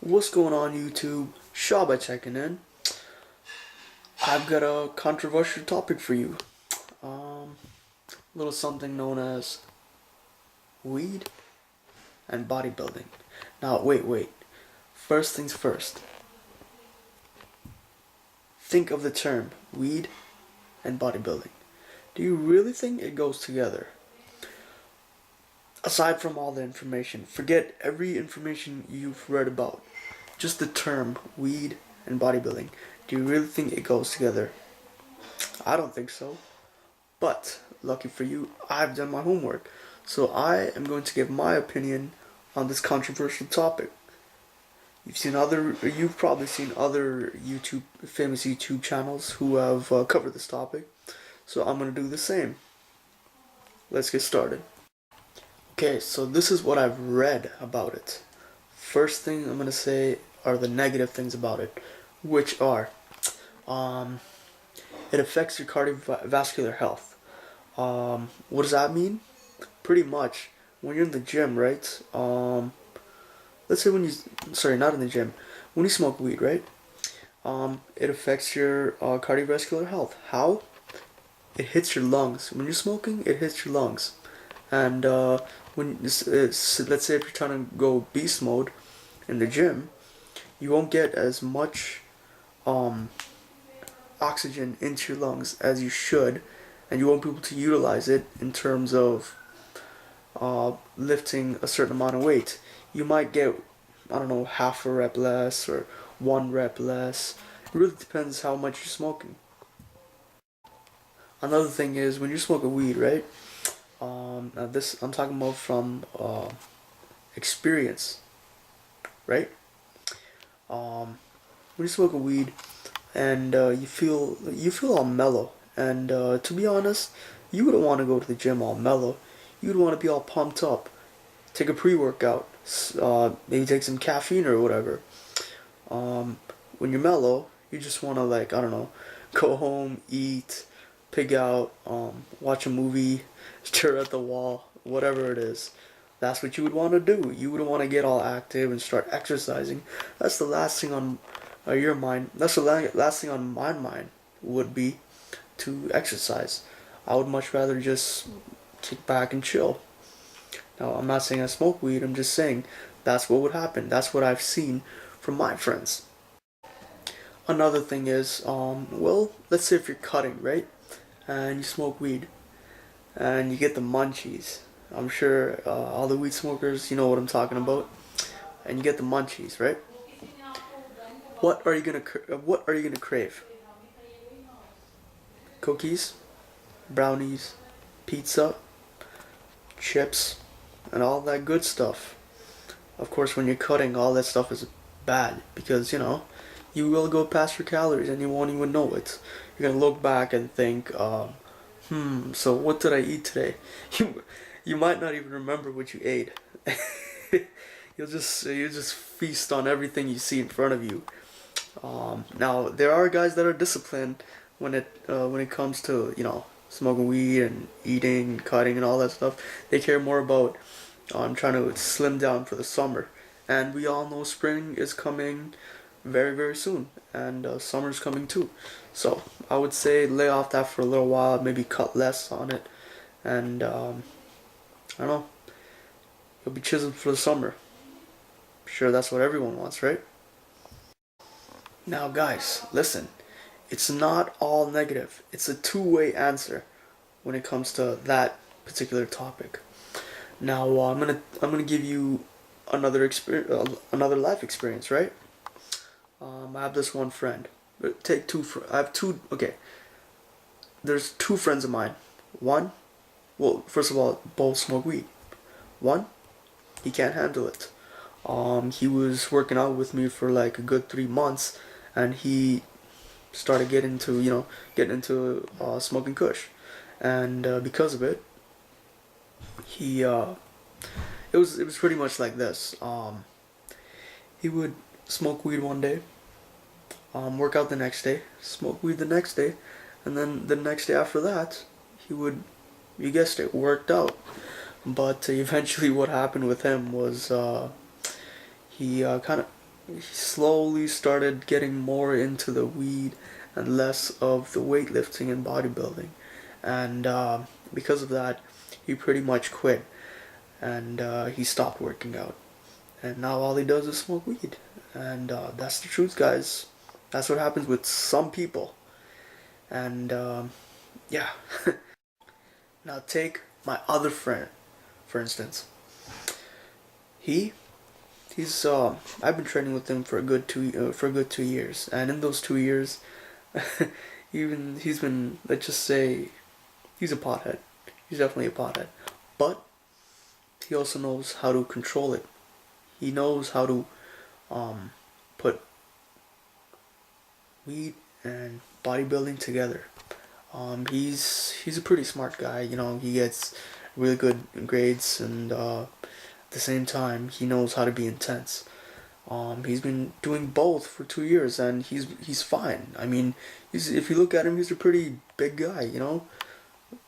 What's going on, YouTube? Shaba checking in. I've got a controversial topic for you. A little something known as weed and bodybuilding. Now, wait. First things first. Think of the term weed and bodybuilding. Do you really think it goes together? Aside from all the information, forget every information you've read about. Just the term weed and bodybuilding. Do you really think it goes together? I don't think so. But lucky for you, I've done my homework. So I am going to give my opinion on this controversial topic. You've probably seen other famous YouTube channels who have covered this topic. So I'm going to do the same. Let's get started. Okay, so this is what I've read about it. First thing I'm going to say are the negative things about it, which are, it affects your cardiovascular health. What does that mean? Pretty much, when you're in the gym, right? Let's say not in the gym, when you smoke weed, right? It affects your cardiovascular health. How? It hits your lungs. When you're smoking, it hits your lungs. And let's say if you're trying to go beast mode in the gym, you won't get as much oxygen into your lungs as you should, and you won't be able to utilize it in terms of lifting a certain amount of weight. You might get, I don't know, half a rep less or 1 rep less. It really depends how much you're smoking. Another thing is when you're smoking weed, right? Now this I'm talking about from experience, right? When you're smoking weed and you feel all mellow, and to be honest, you wouldn't want to go to the gym all mellow. You'd want to be all pumped up. Take a pre-workout, maybe take some caffeine or whatever. When you're mellow, you just want to, like, I don't know, go home, eat, pig out, watch a movie, stare at the wall, whatever it is. That's what you would want to do. You would want to get all active and start exercising. That's the last thing on your mind. That's the last thing on my mind would be to exercise. I would much rather just kick back and chill. Now, I'm not saying I smoke weed, I'm just saying that's what would happen. That's what I've seen from my friends. Another thing is, well, let's say if you're cutting, right? And you smoke weed, and you get the munchies. I'm sure all the weed smokers, you know what I'm talking about. And you get the munchies, right? What are you gonna crave? Cookies, brownies, pizza, chips, and all that good stuff. Of course, when you're cutting, all that stuff is bad because, you will go past your calories and you won't even know it. You're gonna look back and think, so what did I eat today? You might not even remember what you ate. You'll just feast on everything you see in front of you. Now there are guys that are disciplined when it comes to smoking weed and eating, cutting, and all that stuff. They care more about trying to slim down for the summer, and we all know spring is coming very very soon, and summer's coming too. So I would say lay off that for a little while, maybe cut less on it, and I don't know, you'll be chiseled for the summer. Sure, that's what everyone wants, right? Now, guys, listen. It's not all negative. It's a two-way answer when it comes to that particular topic. Now, I'm gonna give you another life experience, right? I have this one friend. Take two. I have two. Okay, there's two friends of mine. One, well, first of all, both smoke weed. One, he can't handle it. He was working out with me for like a good 3 months, and he started getting into smoking kush, and because of it, he it was pretty much like this. He would smoke weed one day, work out the next day, smoke weed the next day, and then the next day after that, he would, you guessed it, worked out. But eventually, what happened with him was he kind of he slowly started getting more into the weed and less of the weightlifting and bodybuilding. And because of that, he pretty much quit and he stopped working out. And now all he does is smoke weed. And that's the truth, guys. That's what happens with some people. And yeah. Now take my other friend, for instance. He he's I've been training with him for a good 2 years, and in those 2 years, even he's been, let's just say, he's a pothead. He's definitely a pothead, but he also knows how to control it. He knows how to put weed and bodybuilding together. He's a pretty smart guy. You know, he gets really good grades, and at the same time, he knows how to be intense. He's been doing both for 2 years, and he's fine. I mean, he's if you look at him, he's a pretty big guy. You know,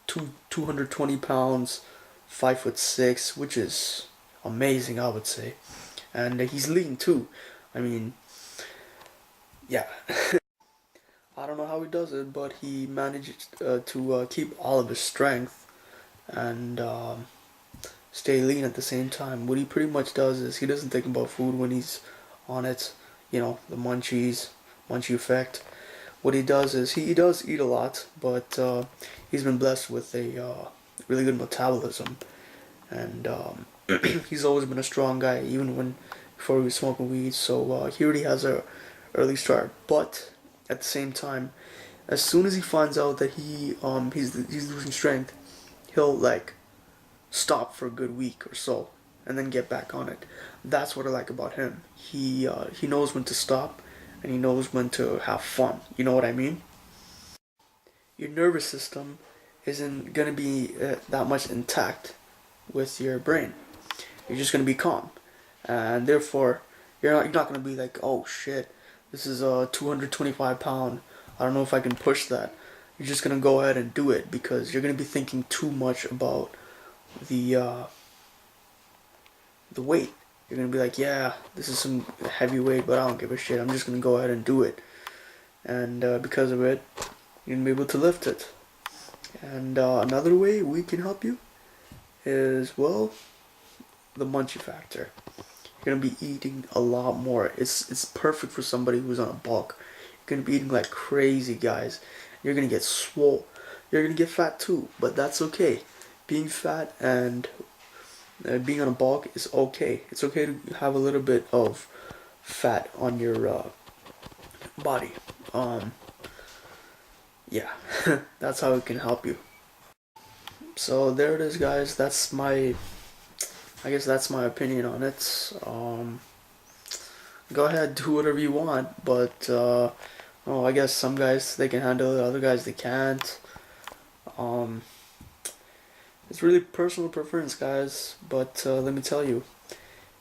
220 pounds, 5'6", which is amazing, I would say. And he's lean too. I mean, yeah. I don't know how he does it, but he manages to keep all of his strength and stay lean at the same time. What he pretty much does is he doesn't think about food when he's on it. You know, the munchie effect. What he does is he does eat a lot, but he's been blessed with a really good metabolism, and he's always been a strong guy, even when before he was smoking weed. So he already has a early start, but at the same time, as soon as he finds out that he's losing strength, he'll like stop for a good week or so and then get back on it. That's what I like about him. He knows when to stop and he knows when to have fun. You know what I mean? Your nervous system isn't gonna be that much intact with your brain. You're just gonna be calm, and therefore you're not gonna be like, oh shit, this is a 225 pound. I don't know if I can push that. You're just gonna go ahead and do it because you're gonna be thinking too much about the uh, the weight. You're gonna be like, yeah, this is some heavy weight, but I don't give a shit. I'm just gonna go ahead and do it, and because of it, you're gonna be able to lift it. And another way we can help you is, well, the munchie factor. You're gonna be eating a lot more. It's perfect for somebody who's on a bulk. You're gonna be eating like crazy, guys. You're gonna get swole. You're gonna get fat too, but that's okay. Being fat and being on a bulk is okay. It's okay to have a little bit of fat on your body. Yeah, that's how it can help you. So there it is, guys. I guess that's my opinion on it. Go ahead, do whatever you want, but oh, I guess some guys they can handle it, other guys they can't. Um, it's really personal preference, guys. But let me tell you,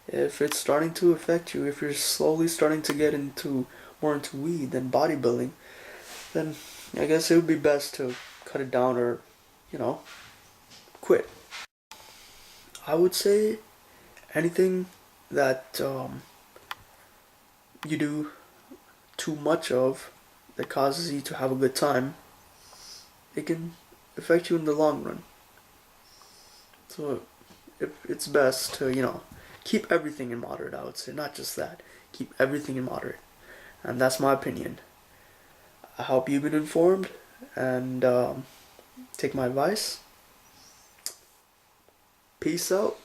if it's starting to affect you, if you're slowly starting to get into more into weed than bodybuilding, then I guess it would be best to cut it down or, you know, quit. I would say anything that you do too much of that causes you to have a good time, it can affect you in the long run. So it's best to, keep everything in moderate, I would say. Not just that. Keep everything in moderate. And that's my opinion. I hope you've been informed and take my advice. Peace out.